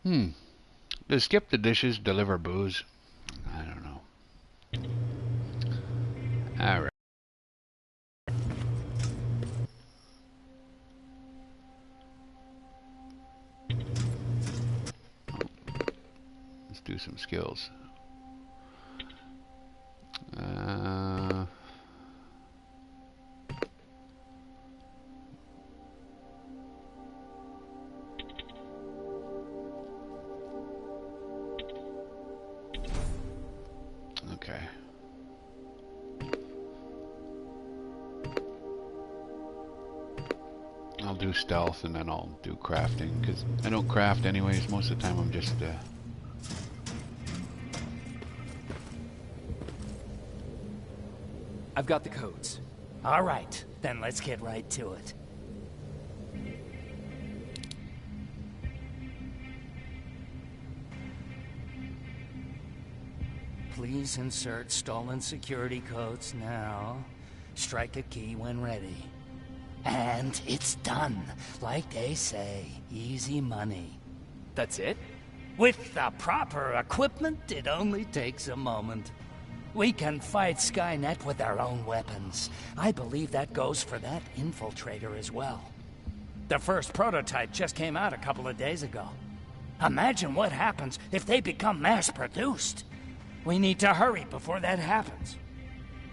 Hmm. Does skip the dishes deliver booze? I don't know. Alright. Let's do some skills. Uh, okay. I'll do stealth and then I'll do crafting, because I don't craft anyways. Most of the time I'm just I've got the codes. All right, then let's get right to it. Please insert stolen security codes now. Strike a key when ready. And it's done. Like they say, easy money. That's it? With the proper equipment, it only takes a moment. We can fight Skynet with our own weapons. I believe that goes for that infiltrator as well. The first prototype just came out a couple of days ago. Imagine what happens if they become mass-produced. We need to hurry before that happens.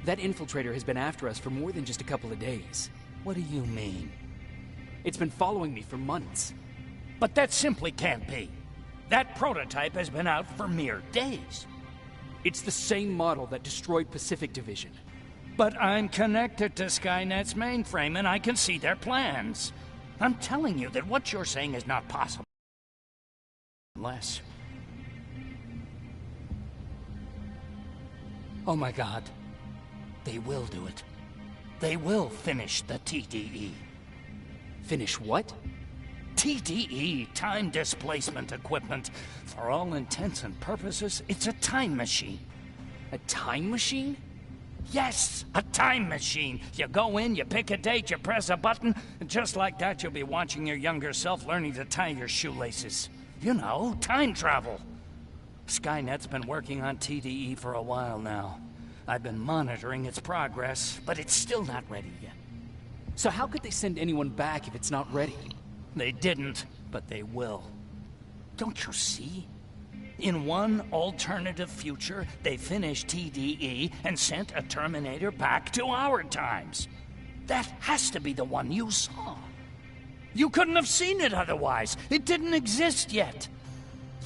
That infiltrator has been after us for more than just a couple of days. What do you mean? It's been following me for months. But that simply can't be. That prototype has been out for mere days. It's the same model that destroyed Pacific Division. But I'm connected to Skynet's mainframe and I can see their plans. I'm telling you that what you're saying is not possible. Unless... Oh my God. They will do it. They will finish the TDE. Finish what? TDE, time displacement equipment. For all intents and purposes, it's a time machine. A time machine? Yes, a time machine. You go in, you pick a date, you press a button, and just like that you'll be watching your younger self learning to tie your shoelaces. You know, time travel. Skynet's been working on TDE for a while now. I've been monitoring its progress, but it's still not ready yet. So how could they send anyone back if it's not ready? They didn't, but they will. Don't you see? In one alternative future, they finished TDE and sent a Terminator back to our times. That has to be the one you saw. You couldn't have seen it otherwise. It didn't exist yet.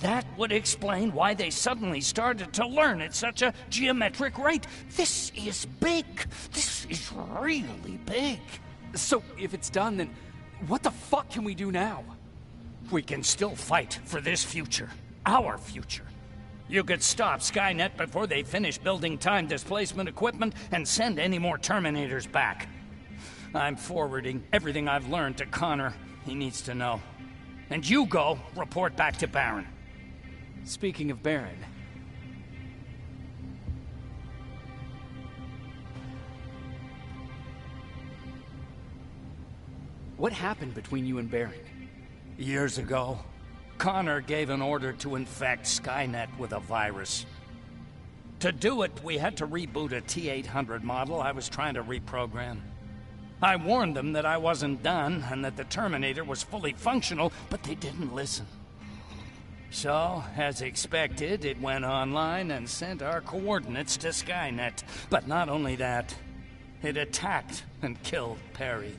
That would explain why they suddenly started to learn at such a geometric rate. This is big. This is really big. So if it's done, then what the fuck can we do now? We can still fight for this future. Our future. You could stop Skynet before they finish building time displacement equipment and send any more Terminators back. I'm forwarding everything I've learned to Connor. He needs to know. And you go report back to Baron. Speaking of Baron... What happened between you and Baron? Years ago, Connor gave an order to infect Skynet with a virus. To do it, we had to reboot a T-800 model I was trying to reprogram. I warned them that I wasn't done and that the Terminator was fully functional, but they didn't listen. So, as expected, it went online and sent our coordinates to Skynet. But not only that, it attacked and killed Perry.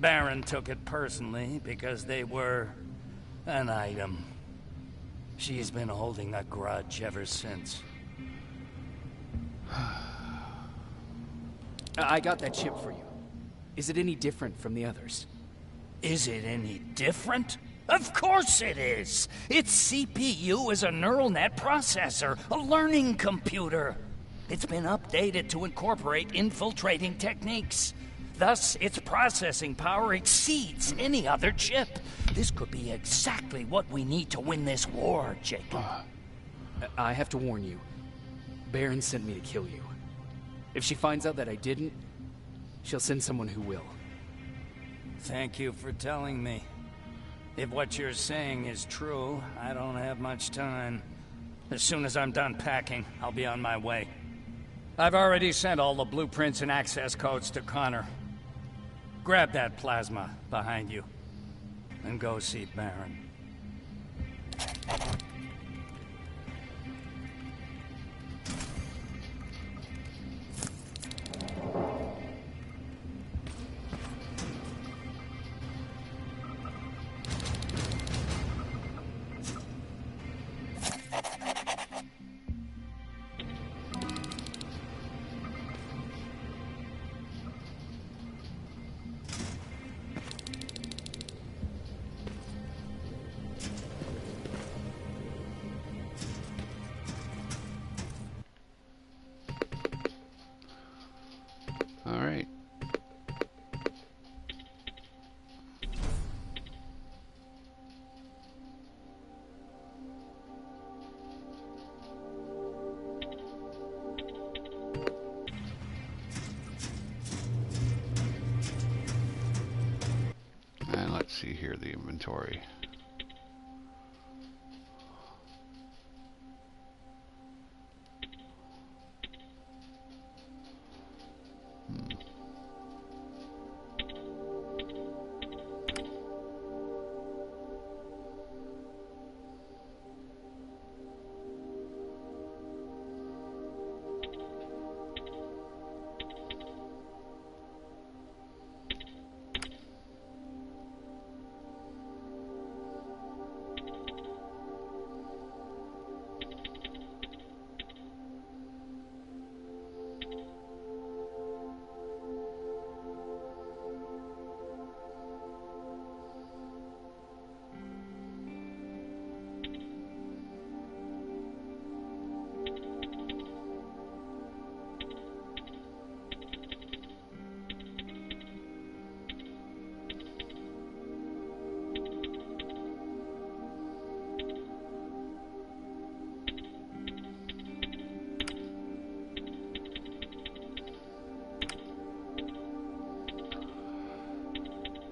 Baron took it personally because they were an item. She's been holding a grudge ever since. I got that chip for you. Is it any different from the others? Is it any different? Of course it is! Its CPU is a neural net processor, a learning computer. It's been updated to incorporate infiltrating techniques. Thus, its processing power exceeds any other chip. This could be exactly what we need to win this war, Jacob. I have to warn you. Baron sent me to kill you. If she finds out that I didn't, she'll send someone who will. Thank you for telling me. If what you're saying is true, I don't have much time. As soon as I'm done packing, I'll be on my way. I've already sent all the blueprints and access codes to Connor. Grab that plasma behind you, and go see Baron. All right. And let's see here, the inventory.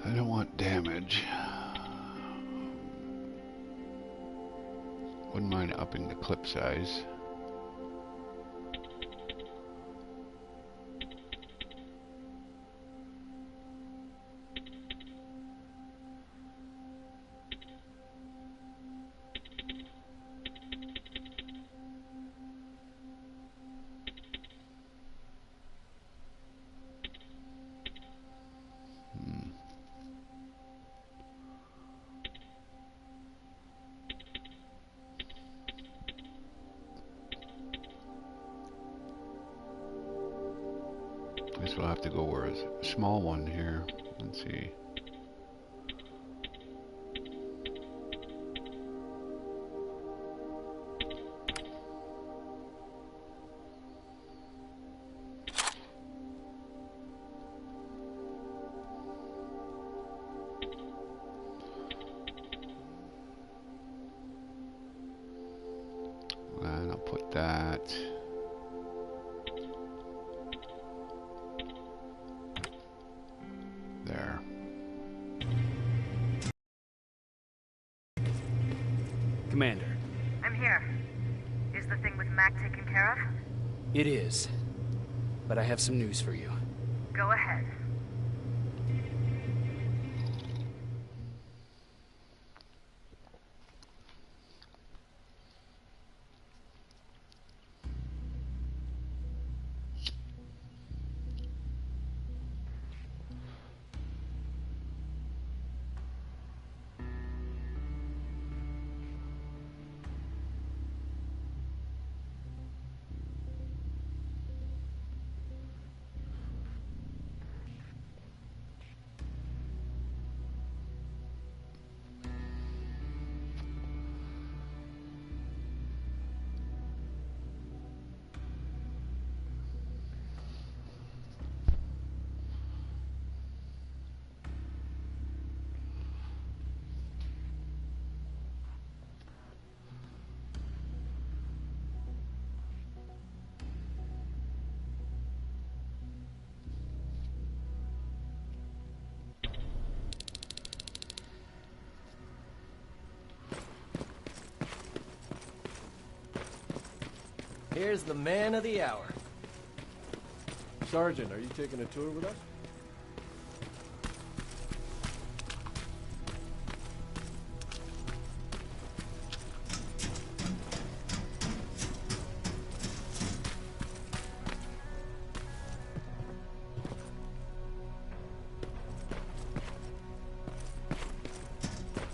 I don't want damage. Wouldn't mind upping the clip size. Guess we'll have to go where a small one here. Let's see. And I'll put that there. Commander. I'm here. Is the thing with Mac taken care of? It is. But I have some news for you. Go ahead. Here's the man of the hour. Sergeant, are you taking a tour with us?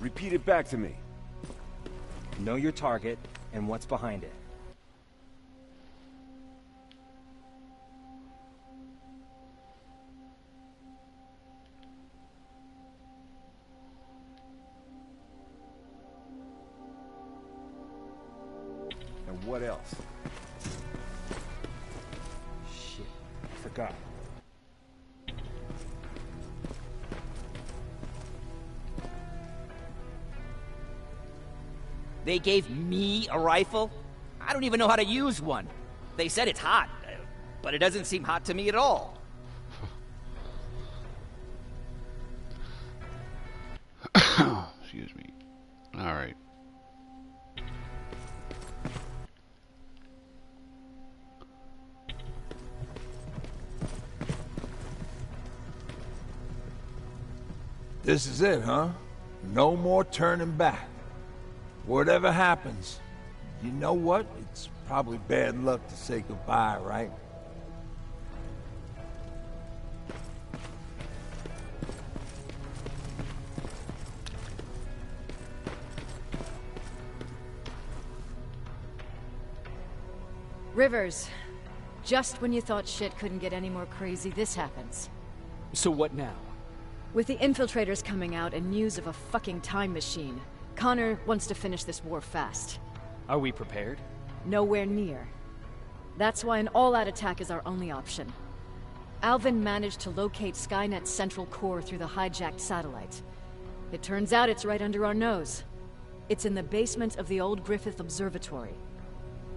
Repeat it back to me. Know your target and what's behind it. And what else? Shit, I forgot. They gave me a rifle? I don't even know how to use one. They said it's hot, but it doesn't seem hot to me at all. Excuse me. Alright. This is it, huh? No more turning back. Whatever happens, you know what? It's probably bad luck to say goodbye, right? Rivers, just when you thought shit couldn't get any more crazy, this happens. So what now? With the infiltrators coming out and news of a fucking time machine, Connor wants to finish this war fast. Are we prepared? Nowhere near. That's why an all-out attack is our only option. Alvin managed to locate Skynet's central core through the hijacked satellite. It turns out it's right under our nose. It's in the basement of the old Griffith Observatory.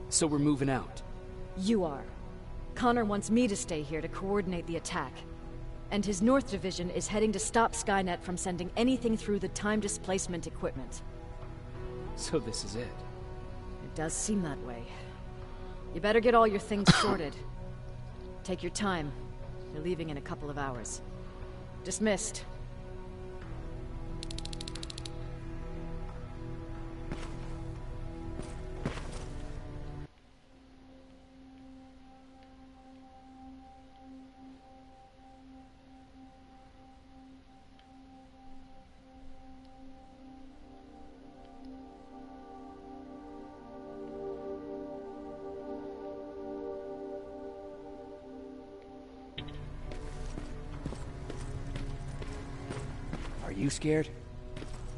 So we're moving out. You are. Connor wants me to stay here to coordinate the attack. And his North Division is heading to stop Skynet from sending anything through the time displacement equipment. So this is it. It does seem that way. You better get all your things sorted. Take your time. You're leaving in a couple of hours. Dismissed. Are you scared?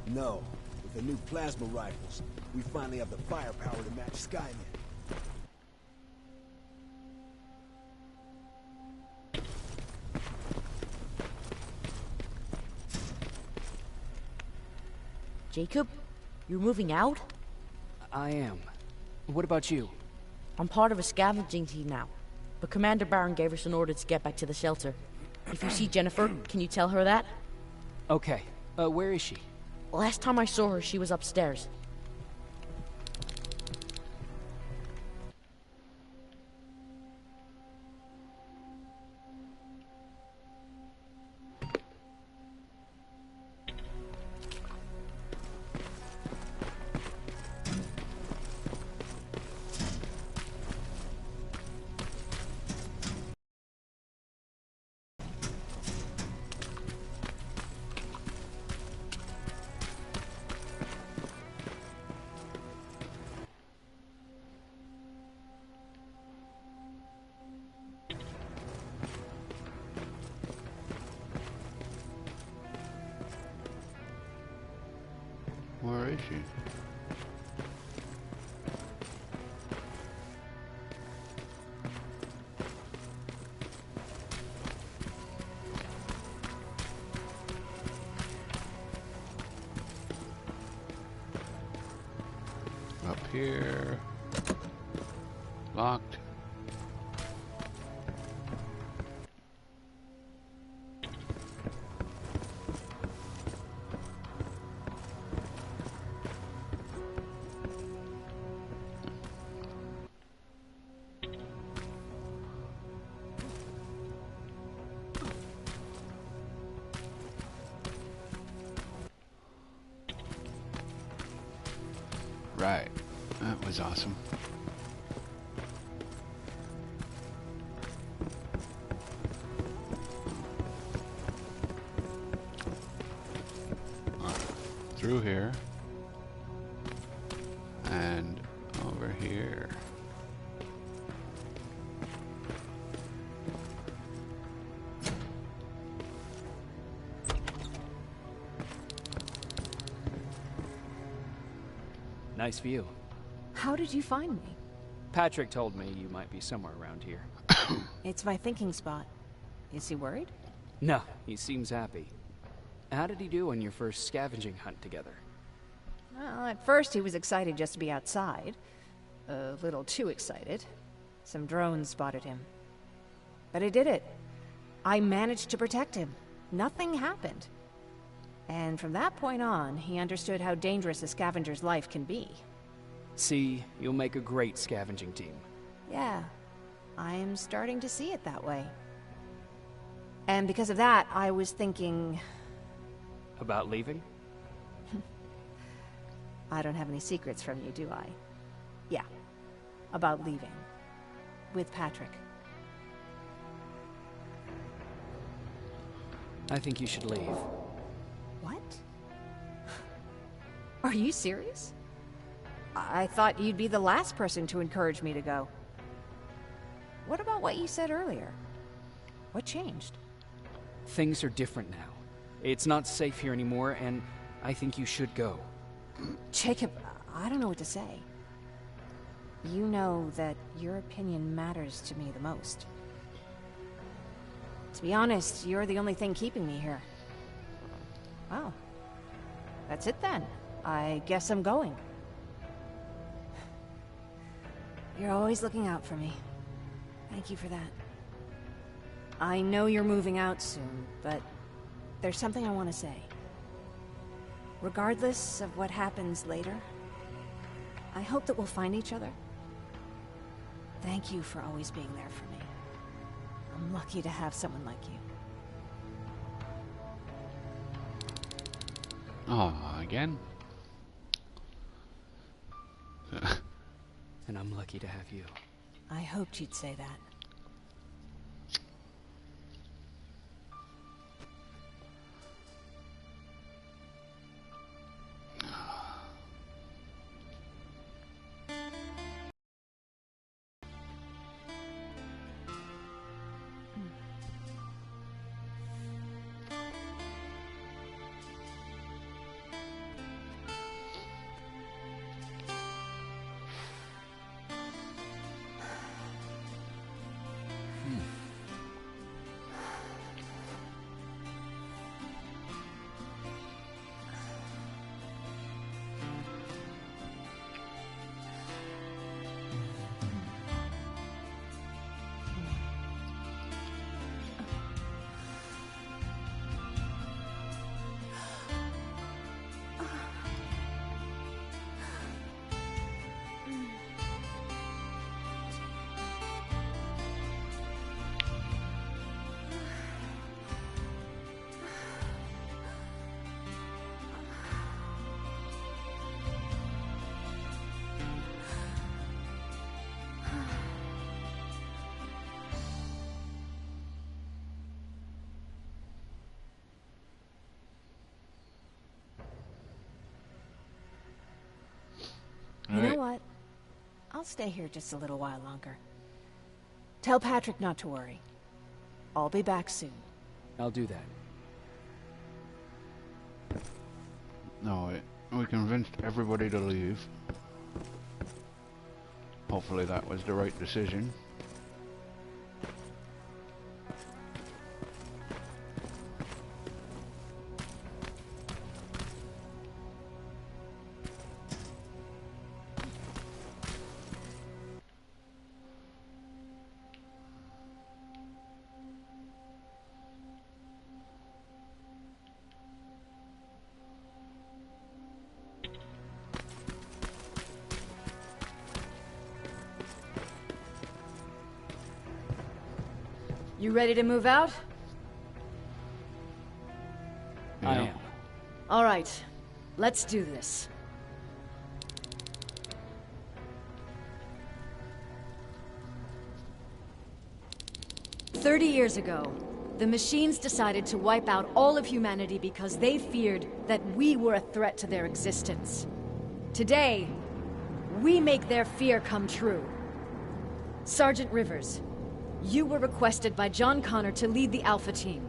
No. With the new plasma rifles, we finally have the firepower to match Skynet. Jacob, you're moving out? I am. What about you? I'm part of a scavenging team now, but Commander Barron gave us an order to get back to the shelter. If you see Jennifer, can you tell her that? Okay. Where is she? Last time I saw her, she was upstairs. Where is she? Up here. Locked. Right. That was awesome. Through here. And over here. Nice view. How did you find me? Patrick told me you might be somewhere around here. It's my thinking spot. Is he worried? No, he seems happy. How did he do on your first scavenging hunt together? Well, at first he was excited just to be outside. A little too excited. Some drones spotted him. But I did it. I managed to protect him. Nothing happened. And from that point on, he understood how dangerous a scavenger's life can be. See, you'll make a great scavenging team. Yeah, I am starting to see it that way. And because of that, I was thinking... About leaving? I don't have any secrets from you, do I? Yeah, about leaving. With Patrick. I think you should leave. What? Are you serious? I thought you'd be the last person to encourage me to go. What about what you said earlier? What changed? Things are different now. It's not safe here anymore, and I think you should go. Jacob, I don't know what to say. You know that your opinion matters to me the most. To be honest, you're the only thing keeping me here. Oh. That's it then. I guess I'm going. You're always looking out for me. Thank you for that. I know you're moving out soon, but there's something I want to say. Regardless of what happens later, I hope that we'll find each other. Thank you for always being there for me. I'm lucky to have someone like you. Oh, again? And I'm lucky to have you. I hoped you'd say that. You know what? I'll stay here just a little while longer. Tell Patrick not to worry. I'll be back soon. I'll do that. No, we convinced everybody to leave. Hopefully that was the right decision. You ready to move out? I am. All right, let's do this. 30 years ago, the machines decided to wipe out all of humanity because they feared that we were a threat to their existence. Today, we make their fear come true. Sergeant Rivers, you were requested by John Connor to lead the Alpha team.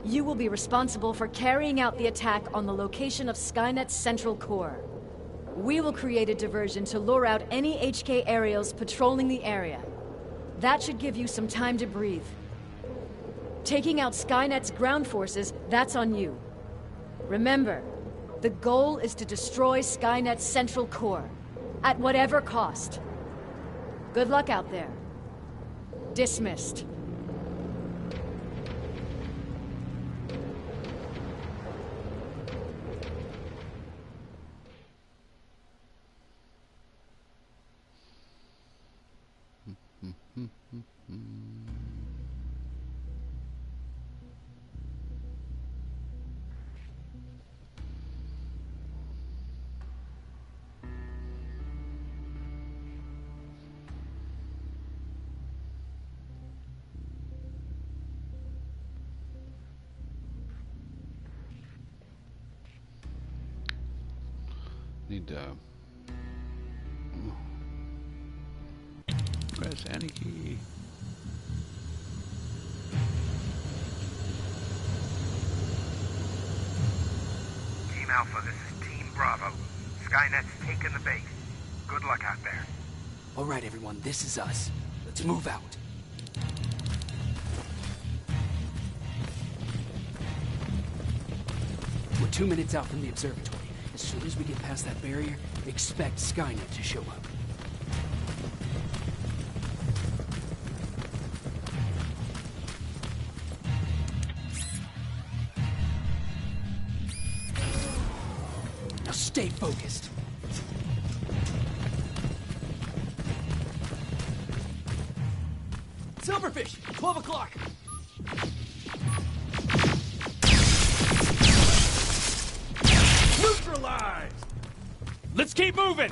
You will be responsible for carrying out the attack on the location of Skynet's central core. We will create a diversion to lure out any HK aerials patrolling the area. That should give you some time to breathe. Taking out Skynet's ground forces, that's on you. Remember, the goal is to destroy Skynet's central core, at whatever cost. Good luck out there. Dismissed. Need to press any key. Team Alpha, this is Team Bravo. Skynet's taken the base. Good luck out there. All right, everyone, this is us. Let's move out. We're 2 minutes out from the observatory. As soon as we get past that barrier, expect Skynet to show up. Now stay focused. Silverfish, 12 o'clock. Neutralized! Let's keep moving!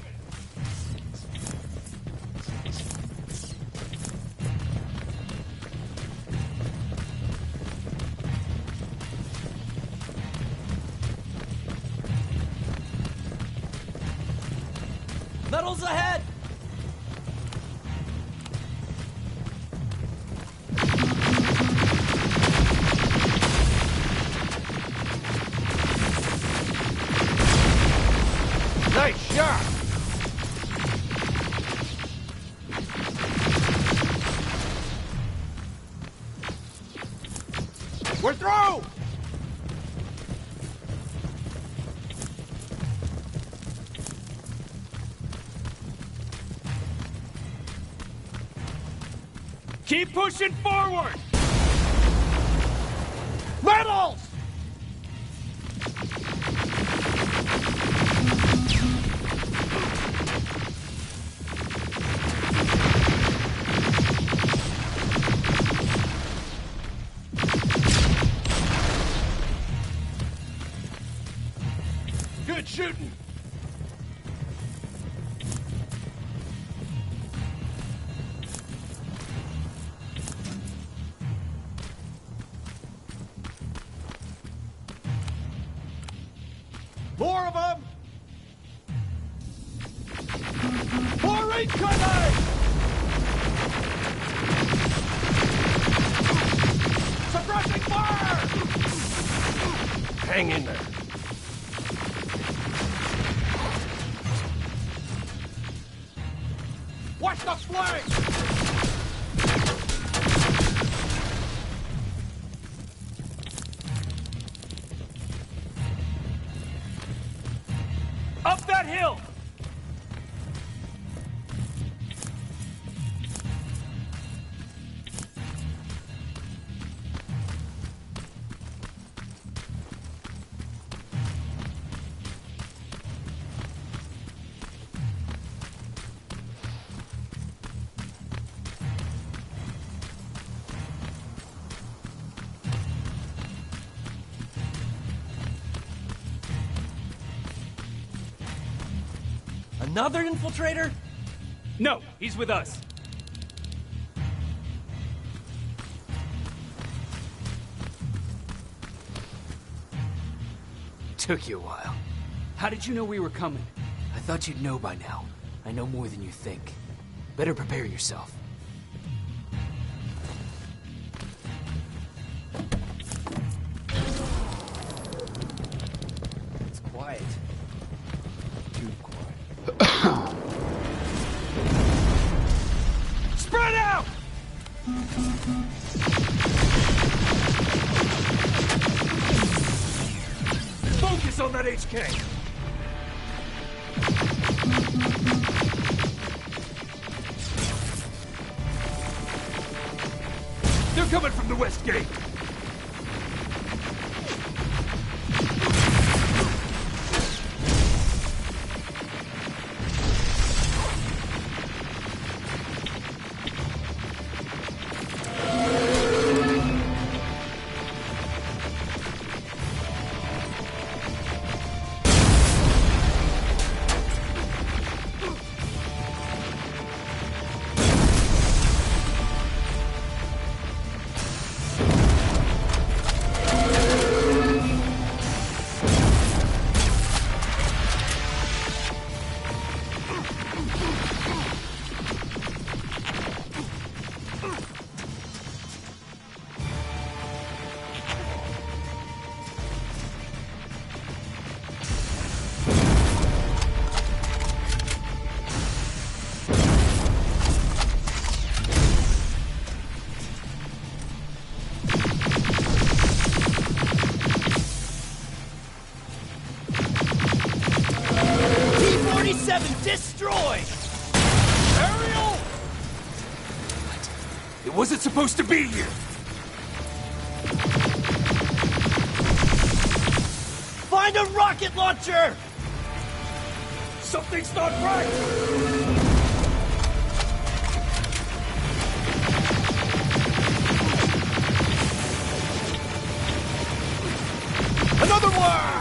Metals ahead! Nice shot! We're through! Keep pushing forward! Metals! Good shooting! More of them! More incoming! Suppressing fire! Hang in there. Watch the flank! Up that hill! Another infiltrator? No, he's with us. Took you a while. How did you know we were coming? I thought you'd know by now. I know more than you think. Better prepare yourself. It's quiet. Too quiet. Spread out! Focus on that HK! They're coming from the west gate! Destroyed! Ariel! It wasn't supposed to be here! Find a rocket launcher! Something's not right! Another one!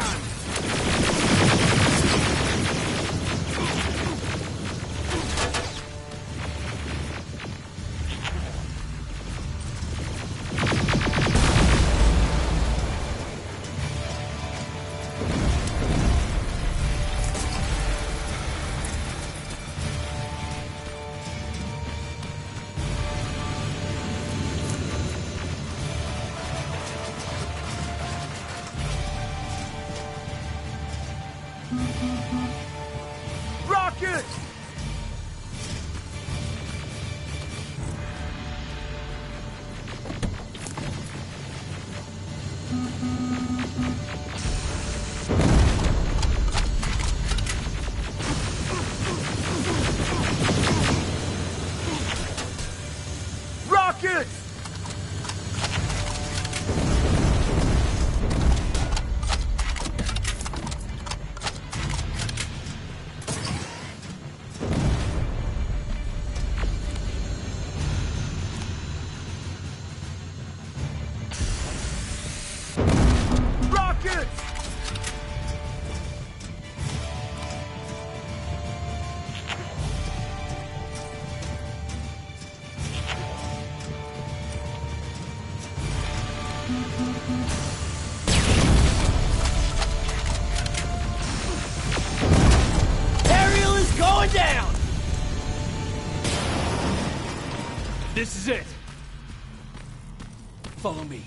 Rocket! Rocket! Rocket! Ariel is going down! This is it! Follow me.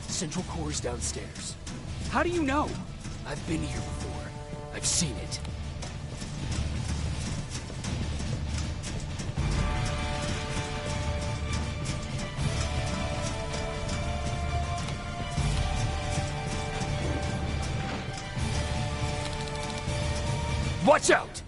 Central Core's downstairs. How do you know? I've been here before. I've seen it. Watch out!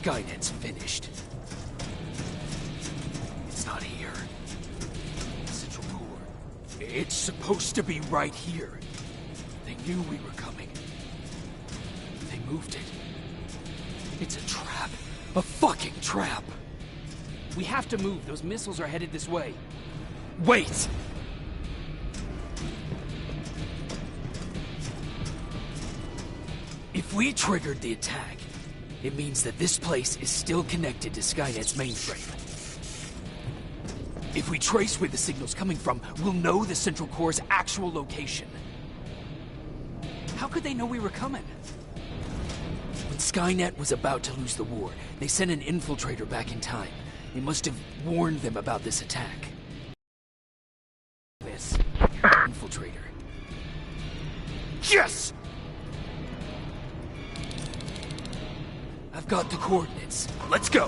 Skynet's finished. It's not here. Central core. It's supposed to be right here. They knew we were coming. They moved it. It's a trap. A fucking trap. We have to move. Those missiles are headed this way. Wait! If we triggered the attack, it means that this place is still connected to Skynet's mainframe. If we trace where the signal's coming from, we'll know the Central Core's actual location. How could they know we were coming? When Skynet was about to lose the war, they sent an infiltrator back in time. They must have warned them about this attack. This infiltrator. Yes! I've got the coordinates. Let's go!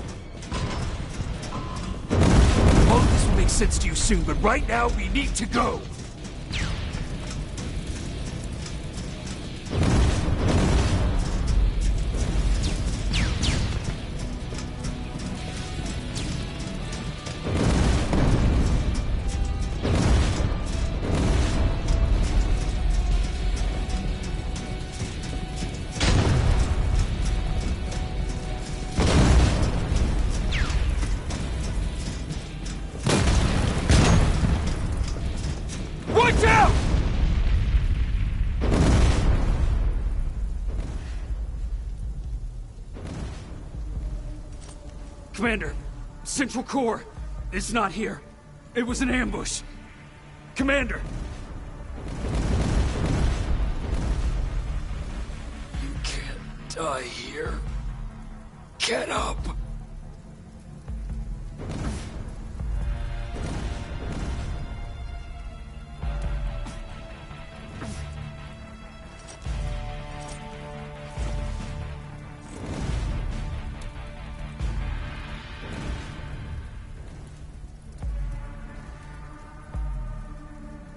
All of this will make sense to you soon, but right now we need to go! Watch out! Commander, Central Core is not here. It was an ambush. Commander! You can't die here. Get up!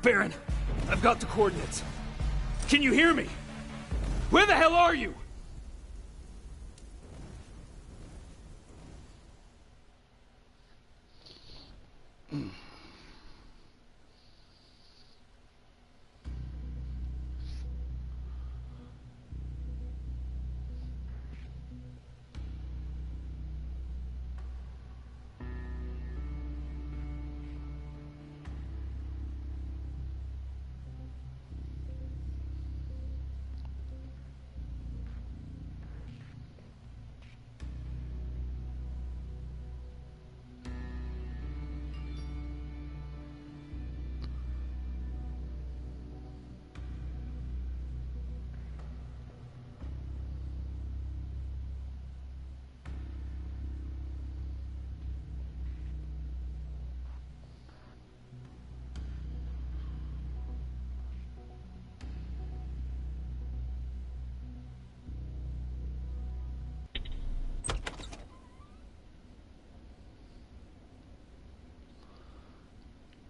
Baron, I've got the coordinates. Can you hear me? Where the hell are you?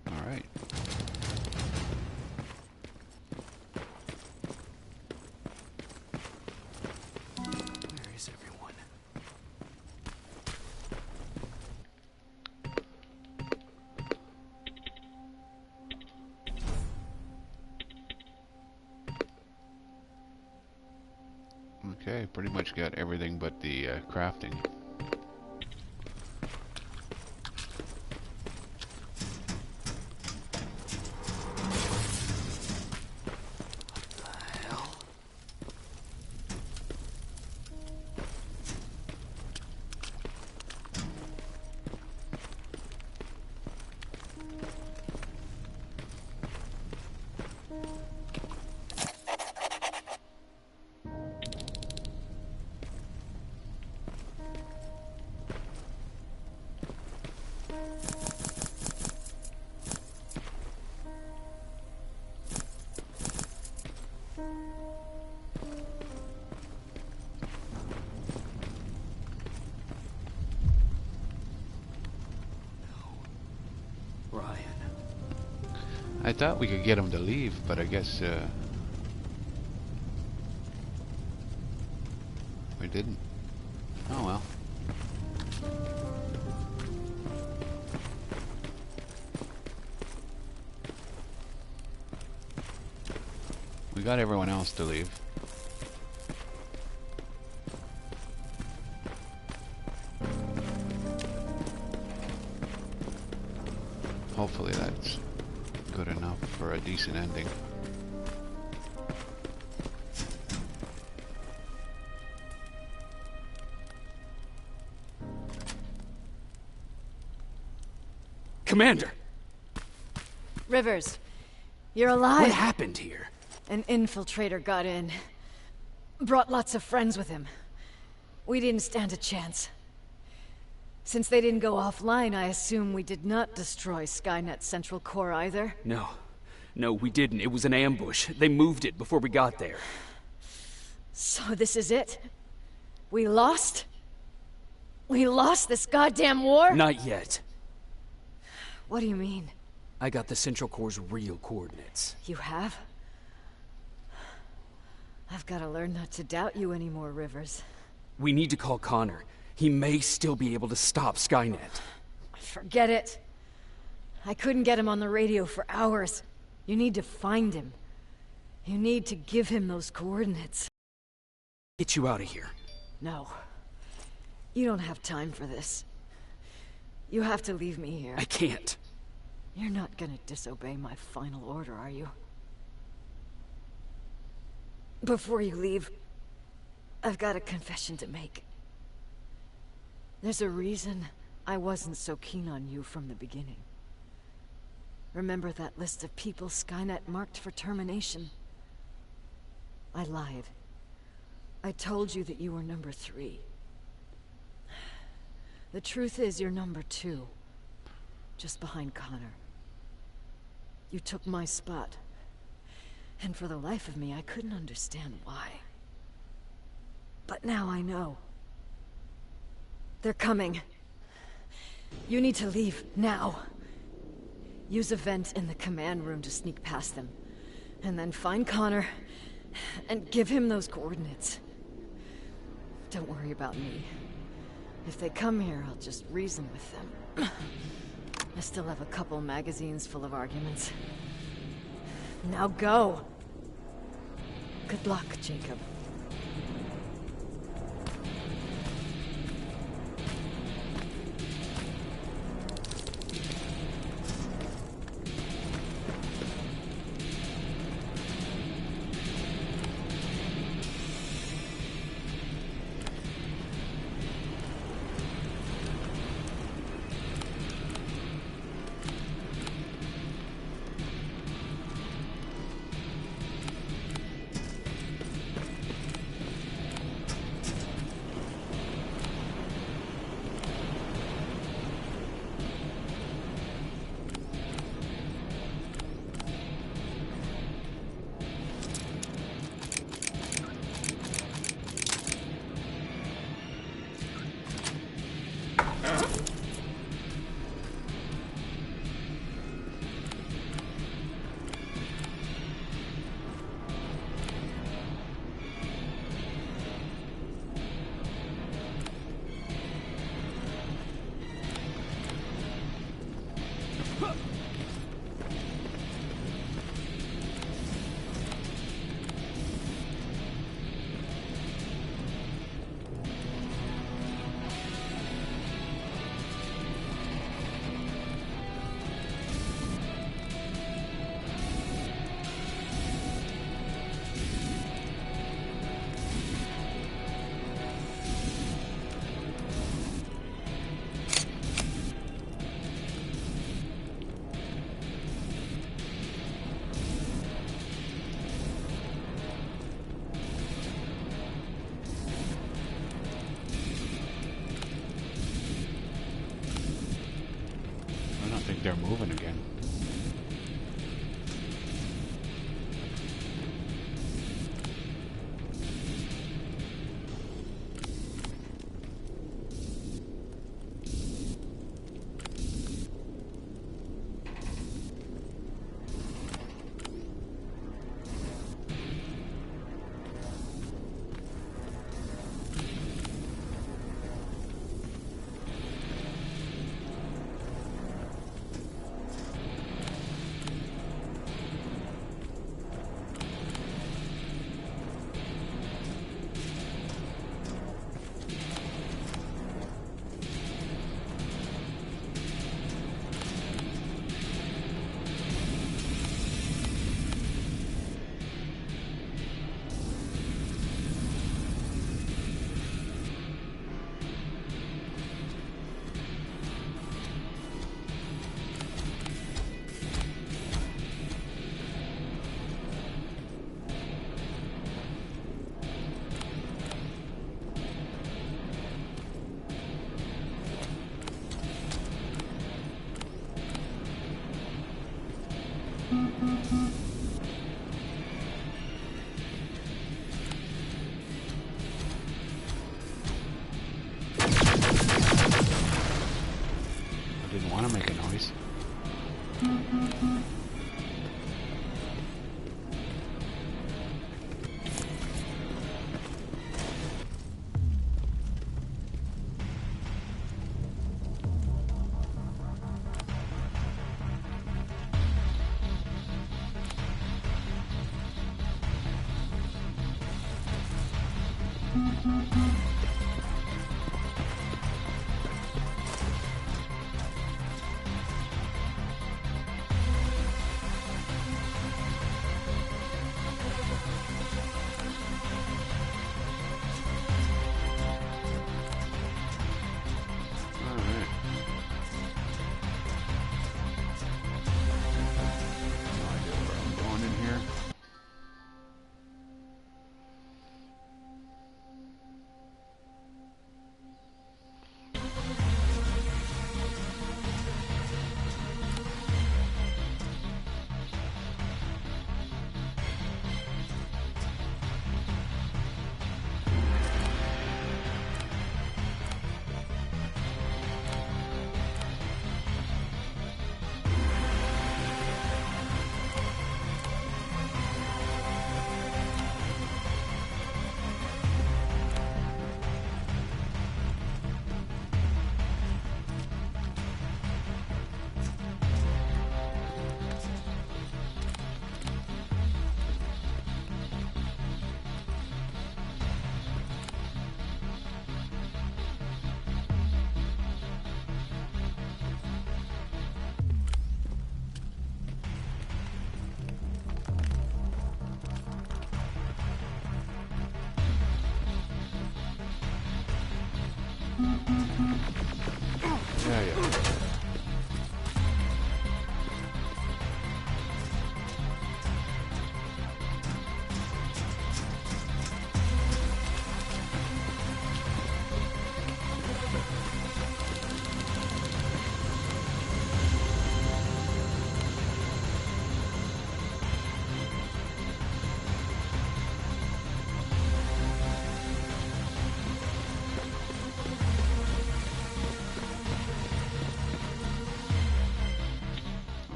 Alright. Where is everyone? Okay, pretty much got everything but the crafting. I thought we could get him to leave, but I guess we didn't. Oh well. We got everyone else to leave. Hopefully that's good enough for a decent ending. Commander! Rivers, you're alive. What happened here? An infiltrator got in. Brought lots of friends with him. We didn't stand a chance. Since they didn't go offline, I assume we did not destroy Skynet's central core either? No. No, we didn't. It was an ambush. They moved it before we got there. So this is it? We lost? We lost this goddamn war? Not yet. What do you mean? I got the central core's real coordinates. You have? I've got to learn not to doubt you anymore, Rivers. We need to call Connor. He may still be able to stop Skynet. Forget it. I couldn't get him on the radio for hours. You need to find him. You need to give him those coordinates. Get you out of here. No. You don't have time for this. You have to leave me here. I can't. You're not gonna disobey my final order, are you? Before you leave, I've got a confession to make. There's a reason I wasn't so keen on you from the beginning. Remember that list of people Skynet marked for termination? I lied. I told you that you were number 3. The truth is you're number 2. Just behind Connor. You took my spot. And for the life of me, I couldn't understand why. But now I know. They're coming. You need to leave, now. Use a vent in the command room to sneak past them. And then find Connor, and give him those coordinates. Don't worry about me. If they come here, I'll just reason with them. I still have a couple magazines full of arguments. Now go! Good luck, Jacob. They're moving again.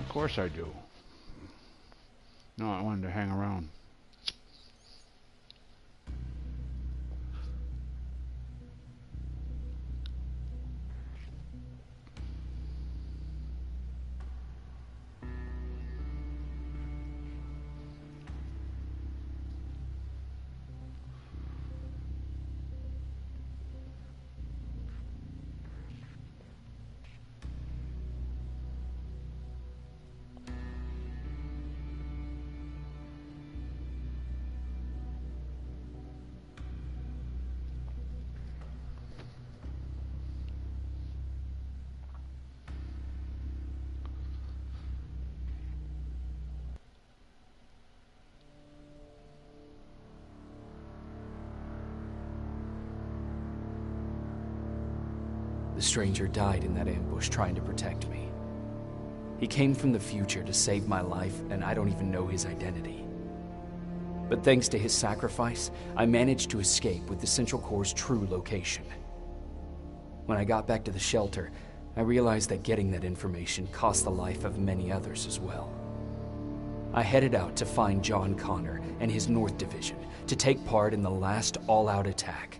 Of course I do. No, I wanted to hang around. The stranger died in that ambush trying to protect me. He came from the future to save my life, and I don't even know his identity. But thanks to his sacrifice, I managed to escape with the Central Core's true location. When I got back to the shelter, I realized that getting that information cost the life of many others as well. I headed out to find John Connor and his North Division to take part in the last all-out attack.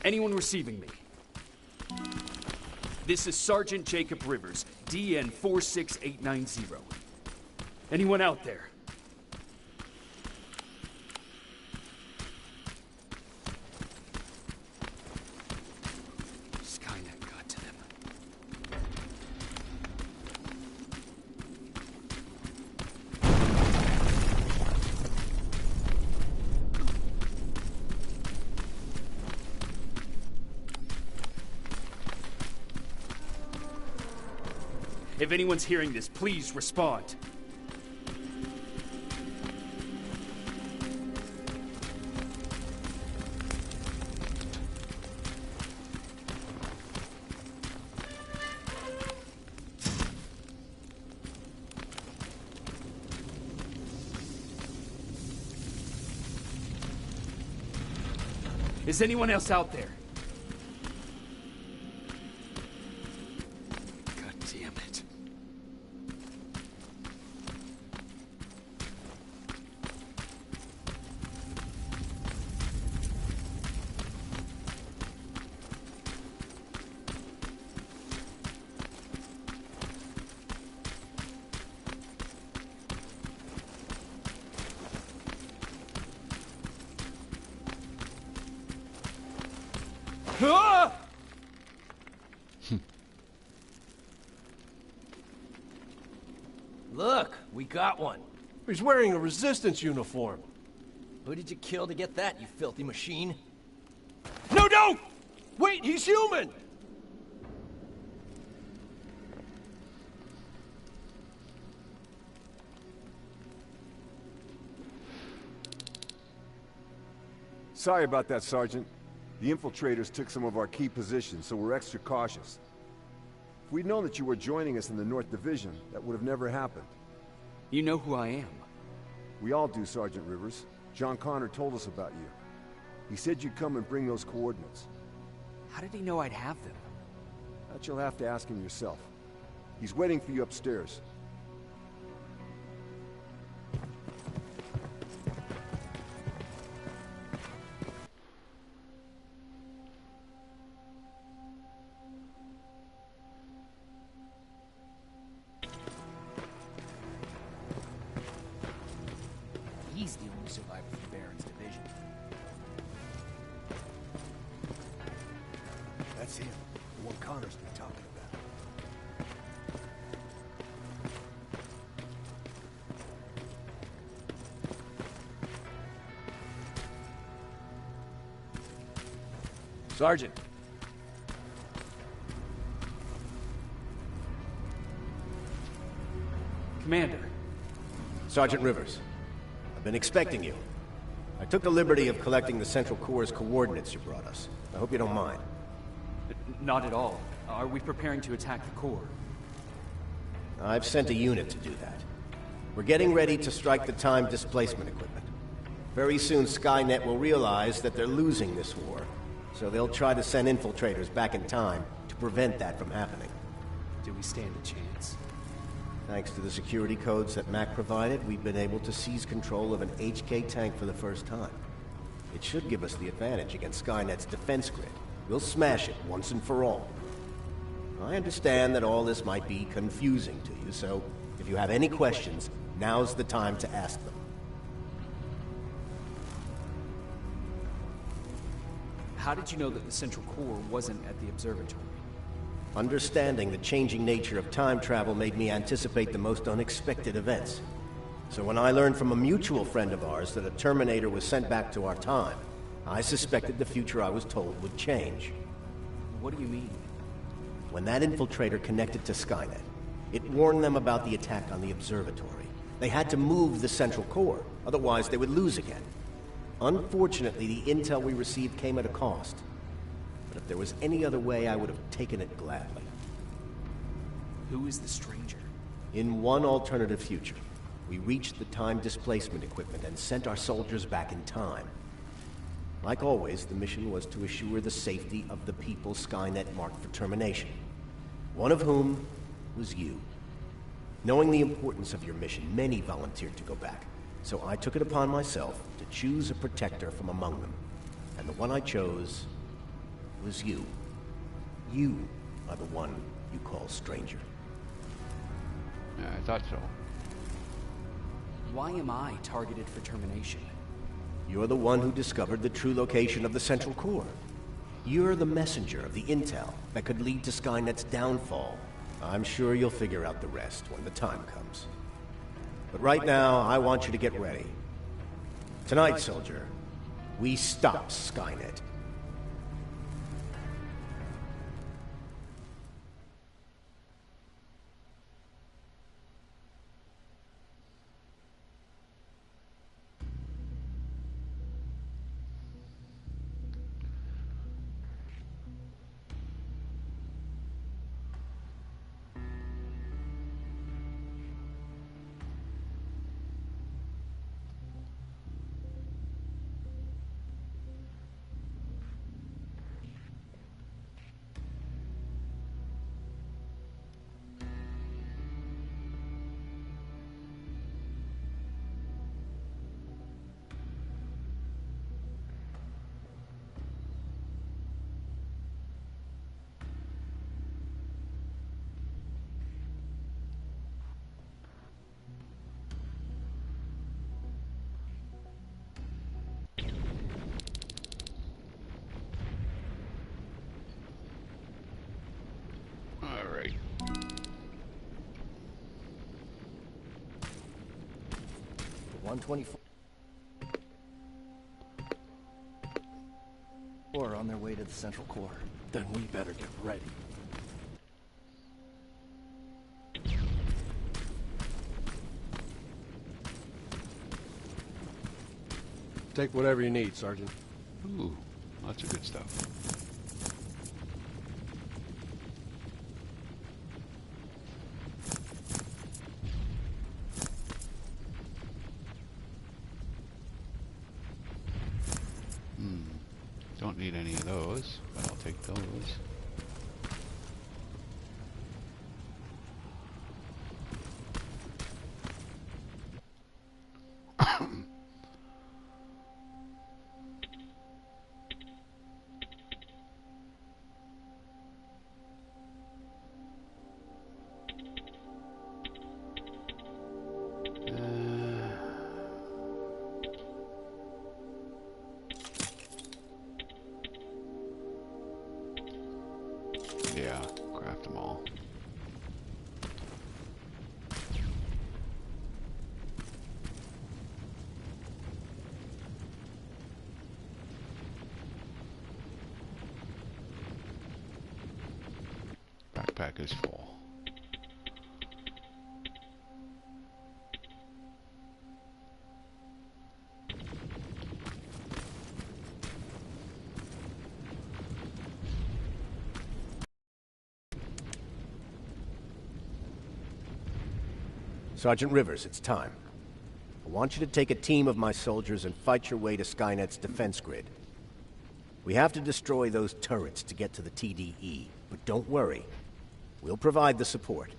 Anyone receiving me? This is Sergeant Jacob Rivers, DN 46890. Anyone out there? Skynet got to them. If anyone's hearing this, please respond. Is anyone else out there? God damn it. Ah! Look, we got one. He's wearing a resistance uniform. Who did you kill to get that, you filthy machine? No, don't! Wait, he's human! Sorry about that, Sergeant. The infiltrators took some of our key positions, so we're extra cautious. If we'd known that you were joining us in the North Division, that would have never happened. You know who I am. We all do, Sergeant Rivers. John Connor told us about you. He said you'd come and bring those coordinates. How did he know I'd have them? That you'll have to ask him yourself. He's waiting for you upstairs. He's the only survivor from Baron's division. That's him. The one Connor's been talking about. Sergeant. Commander. Sergeant Rivers. I've been expecting you. I took the liberty of collecting the Central Corps' coordinates you brought us. I hope you don't mind. Not at all. Are we preparing to attack the Corps? I've sent a unit to do that. We're getting ready to strike the time displacement equipment. Very soon Skynet will realize that they're losing this war, so they'll try to send infiltrators back in time to prevent that from happening. Do we stand a chance? Thanks to the security codes that Mac provided, we've been able to seize control of an HK tank for the first time. It should give us the advantage against Skynet's defense grid. We'll smash it once and for all. I understand that all this might be confusing to you, so if you have any questions, now's the time to ask them. How did you know that the Central Corps wasn't at the observatory? Understanding the changing nature of time travel made me anticipate the most unexpected events. So when I learned from a mutual friend of ours that a Terminator was sent back to our time, I suspected the future I was told would change. What do you mean? When that infiltrator connected to Skynet, it warned them about the attack on the observatory. They had to move the Central Core, otherwise they would lose again. Unfortunately, the intel we received came at a cost. But if there was any other way, I would have taken it gladly. Who is the stranger? In one alternative future, we reached the time displacement equipment and sent our soldiers back in time. Like always, the mission was to assure the safety of the people Skynet marked for termination. One of whom was you. Knowing the importance of your mission, many volunteered to go back. So I took it upon myself to choose a protector from among them. And the one I chose was you. You are the one you call stranger. Yeah, I thought so. Why am I targeted for termination? You're the one who discovered the true location of the Central Core. You're the messenger of the intel that could lead to Skynet's downfall. I'm sure you'll figure out the rest when the time comes. But right now, I want you to get ready. Tonight, soldier, we stop Skynet. 124 on their way to the central core. Then we better get ready. Take whatever you need, Sergeant. Ooh, lots of good stuff. Don't need any of those, but I'll take those. Yeah, craft them all. Backpack is full. Sergeant Rivers, it's time. I want you to take a team of my soldiers and fight your way to Skynet's defense grid. We have to destroy those turrets to get to the TDE, but don't worry. We'll provide the support.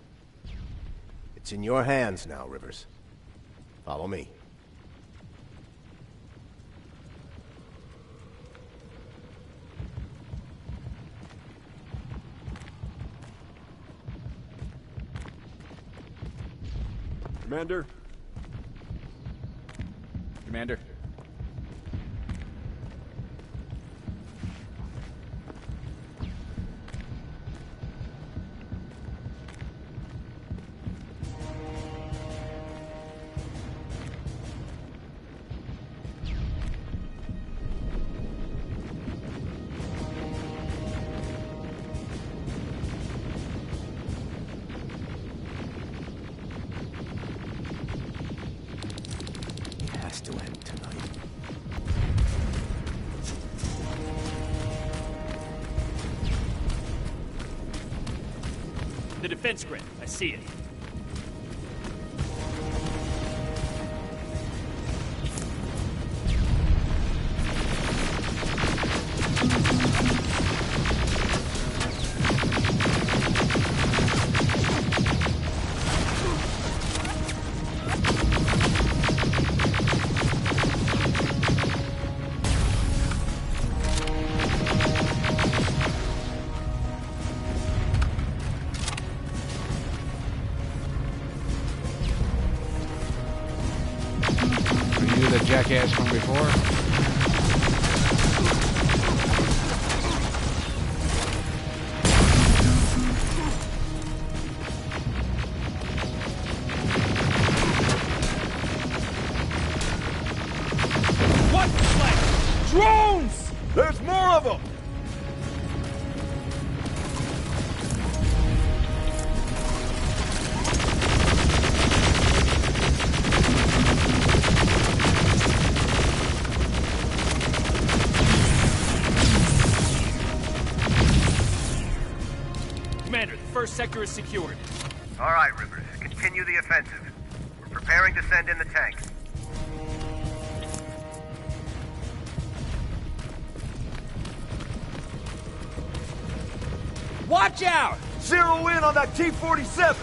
It's in your hands now, Rivers. Follow me. Commander? Commander. To end tonight. The defense grid. I see it. The jackass from before? What? Drones! There's more of them! Commander, the first sector is secured. All right, Rivers. Continue the offensive. We're preparing to send in the tank. Watch out! Zero in on that T-47!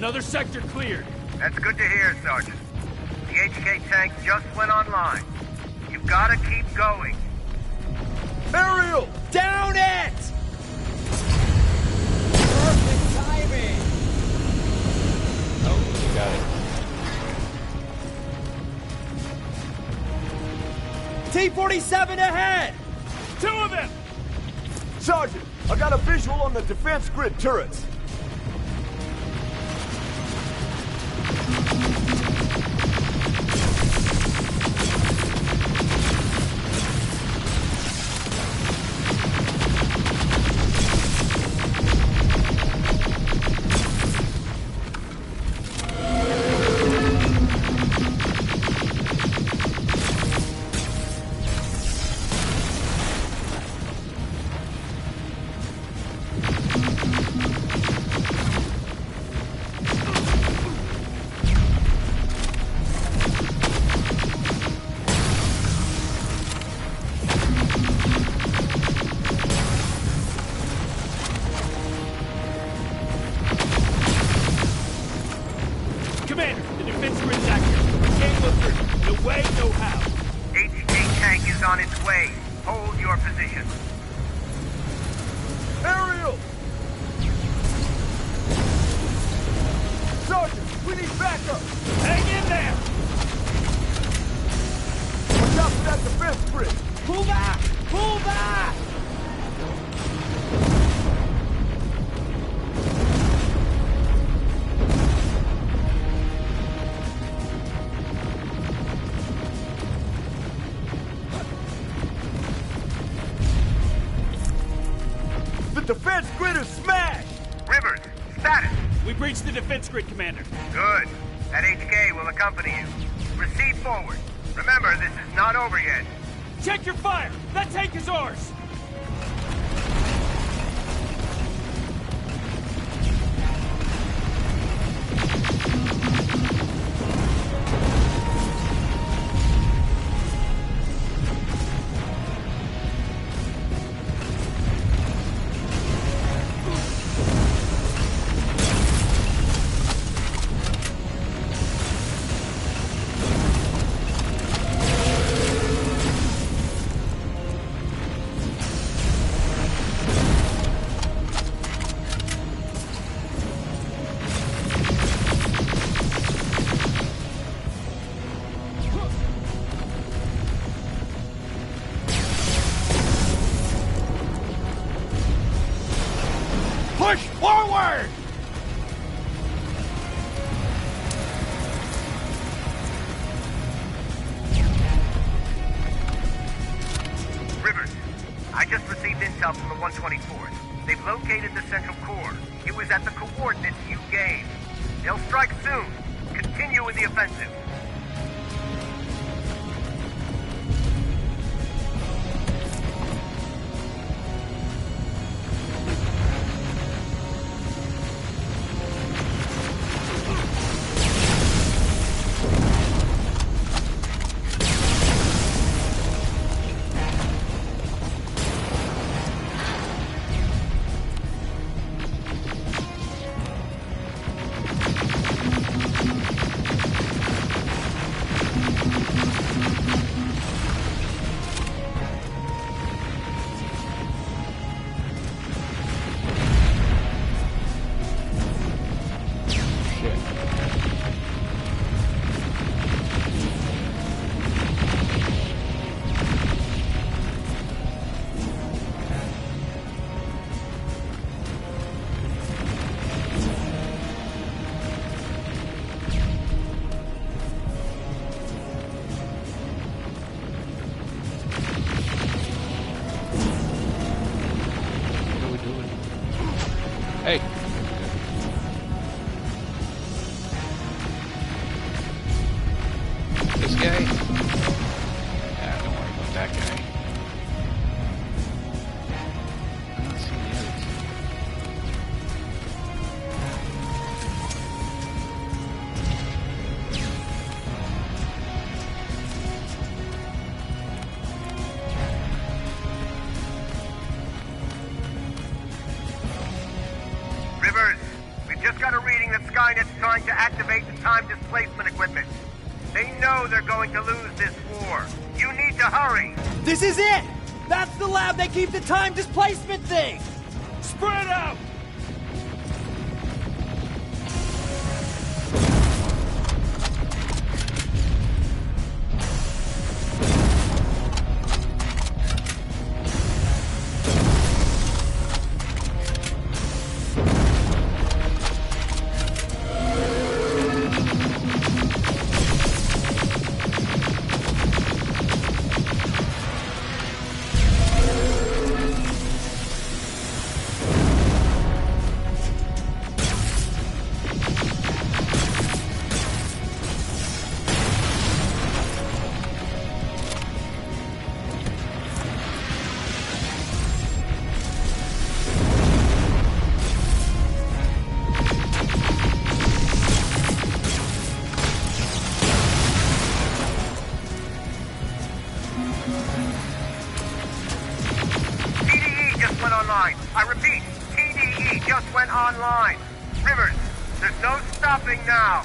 Another sector cleared. That's good to hear, Sergeant. The HK tank just went online. You've gotta keep going. Aerial! Down it! Perfect timing! Oh, you got it. T-47 ahead! 2 of them! Sergeant, I got a visual on the defense grid turrets. Commander, the defense grid's active. We can't go through. No way, no how. HK tank is on its way. Hold your position. Aerial! Sergeant, we need backup! Hang in there! Watch out for that defense grid! Pull back! Pull back! The defense grid is smashed! Rivers, status. We breached the defense grid, Commander. Good. That HK will accompany you. Proceed forward. Remember, this is not over yet. Check your fire! That tank is ours! Push forward! Rivers, I just received intel from the 124th. They've located the central core. It was at the coordinates you gave. They'll strike soon. Continue with the offensive. activate the time displacement equipment. They know they're going to lose this war. You need to hurry! This is it! That's the lab that keeps the time displacement thing! Spread out! I repeat, TDE just went online. Rivers, there's no stopping now.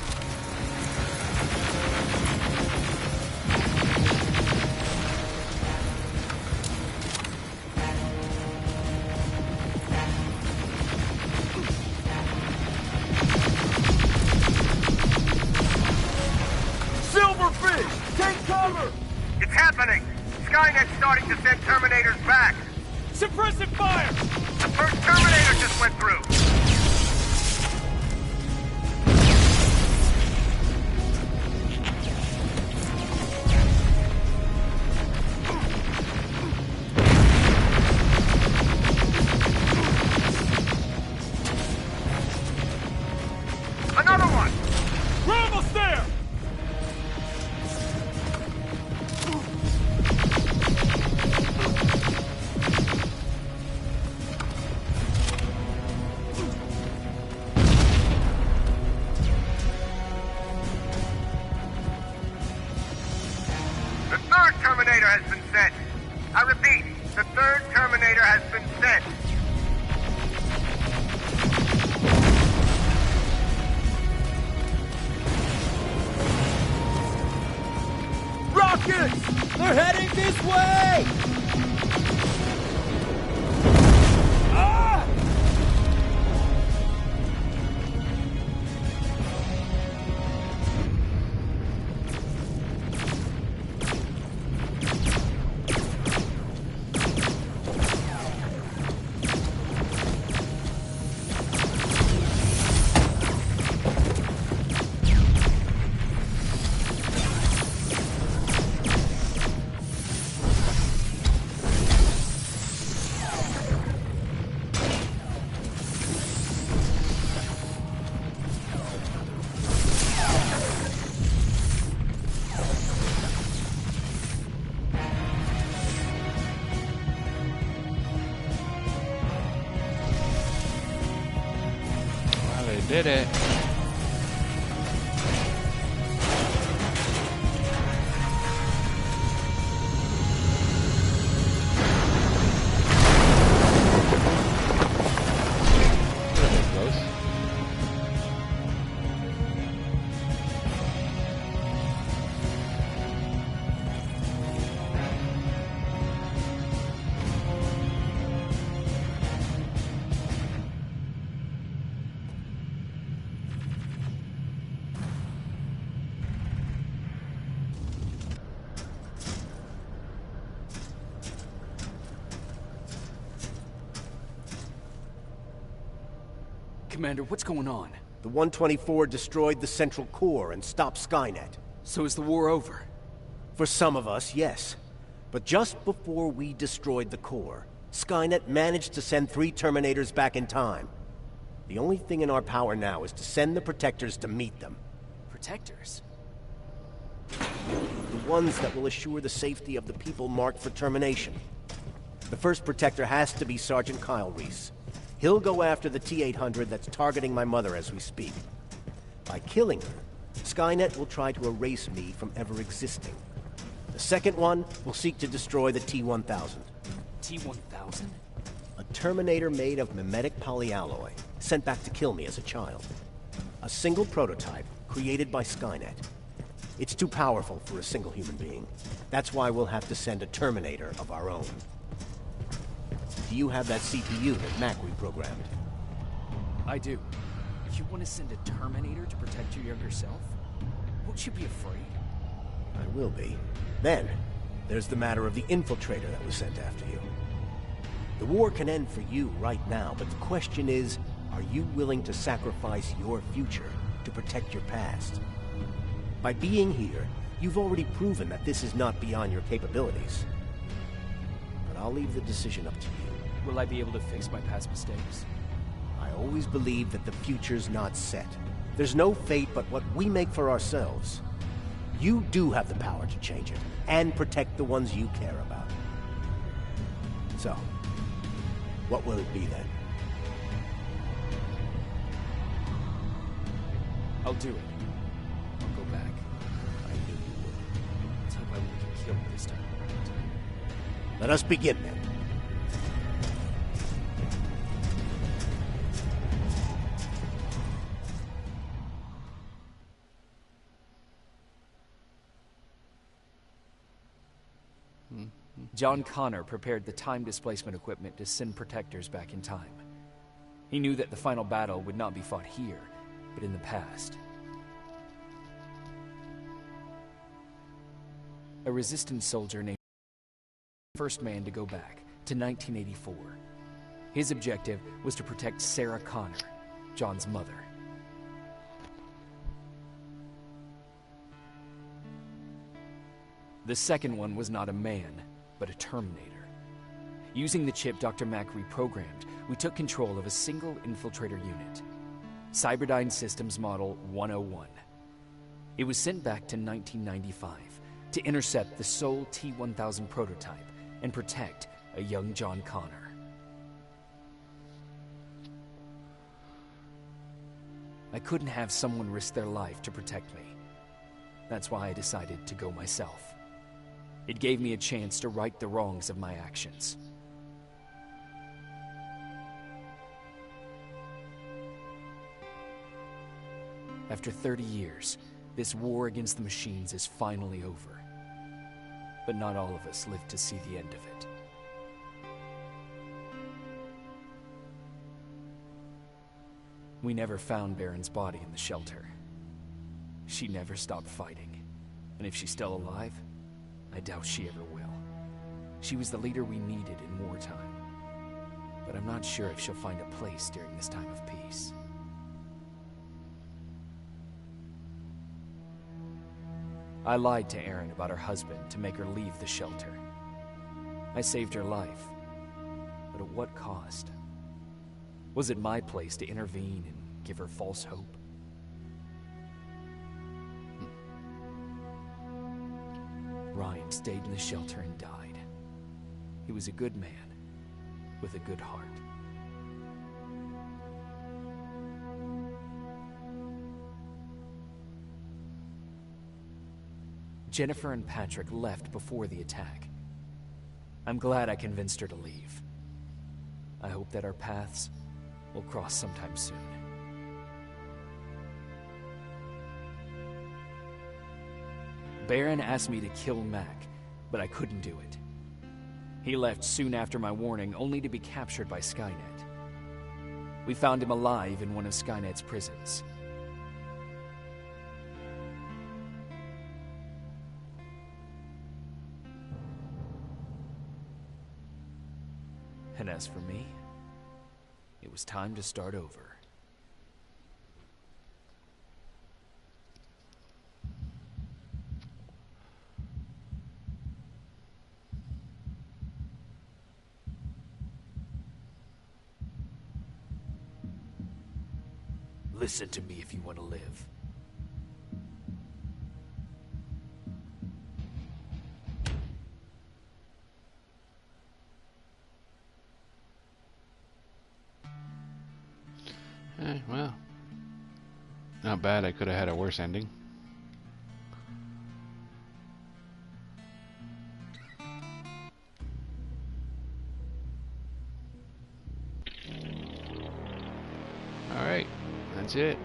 Silverfish, take cover! It's happening. Skynet's starting to send Terminators back. Suppressive fire! The first Terminator just went through. Another one! We're almost there! The third Terminator has been sent. I repeat, the third Terminator has been sent. Rockets! They're heading this way! Ah! Did it. Commander, what's going on? The 124 destroyed the central core and stopped Skynet. So is the war over? For some of us, yes. But just before we destroyed the core, Skynet managed to send 3 Terminators back in time. The only thing in our power now is to send the Protectors to meet them. Protectors? The ones that will assure the safety of the people marked for termination. The first Protector has to be Sergeant Kyle Reese. He'll go after the T-800 that's targeting my mother as we speak. By killing her, Skynet will try to erase me from ever existing. The second one will seek to destroy the T-1000. T-1000? A Terminator made of mimetic polyalloy, sent back to kill me as a child. A single prototype created by Skynet. It's too powerful for a single human being. That's why we'll have to send a Terminator of our own. Do you have that CPU that Mac reprogrammed? I do. You want to send a Terminator to protect your younger self? Won't you be afraid? I will be. Then, there's the matter of the infiltrator that was sent after you. The war can end for you right now, but the question is, are you willing to sacrifice your future to protect your past? By being here, you've already proven that this is not beyond your capabilities. But I'll leave the decision up to you. Will I be able to fix my past mistakes? I always believe that the future's not set. There's no fate but what we make for ourselves. You do have the power to change it, and protect the ones you care about. So, what will it be then? I'll do it. I'll go back. I knew you would. Let's hope I won't get killed this time around. Let us begin then. John Connor prepared the time displacement equipment to send protectors back in time. He knew that the final battle would not be fought here, but in the past. A resistance soldier named first man to go back to 1984. His objective was to protect Sarah Connor, John's mother. The second one was not a man, but a Terminator. Using the chip Dr. Mack reprogrammed, we took control of a single infiltrator unit, Cyberdyne Systems Model 101. It was sent back to 1995 to intercept the sole T-1000 prototype and protect a young John Connor. I couldn't have someone risk their life to protect me. That's why I decided to go myself. It gave me a chance to right the wrongs of my actions. After 30 years, this war against the machines is finally over. But not all of us lived to see the end of it. We never found Baron's body in the shelter. She never stopped fighting. And if she's still alive, I doubt she ever will. She was the leader we needed in wartime. But I'm not sure if she'll find a place during this time of peace. I lied to Erin about her husband to make her leave the shelter. I saved her life. But at what cost? Was it my place to intervene and give her false hope? Ryan stayed in the shelter and died. He was a good man, with a good heart. Jennifer and Patrick left before the attack. I'm glad I convinced her to leave. I hope that our paths will cross sometime soon. Baron asked me to kill Mac, but I couldn't do it. He left soon after my warning, only to be captured by Skynet. We found him alive in one of Skynet's prisons. And as for me, it was time to start over. Listen to me if you want to live. Well, not bad. I could have had a worse ending. All right, that's it.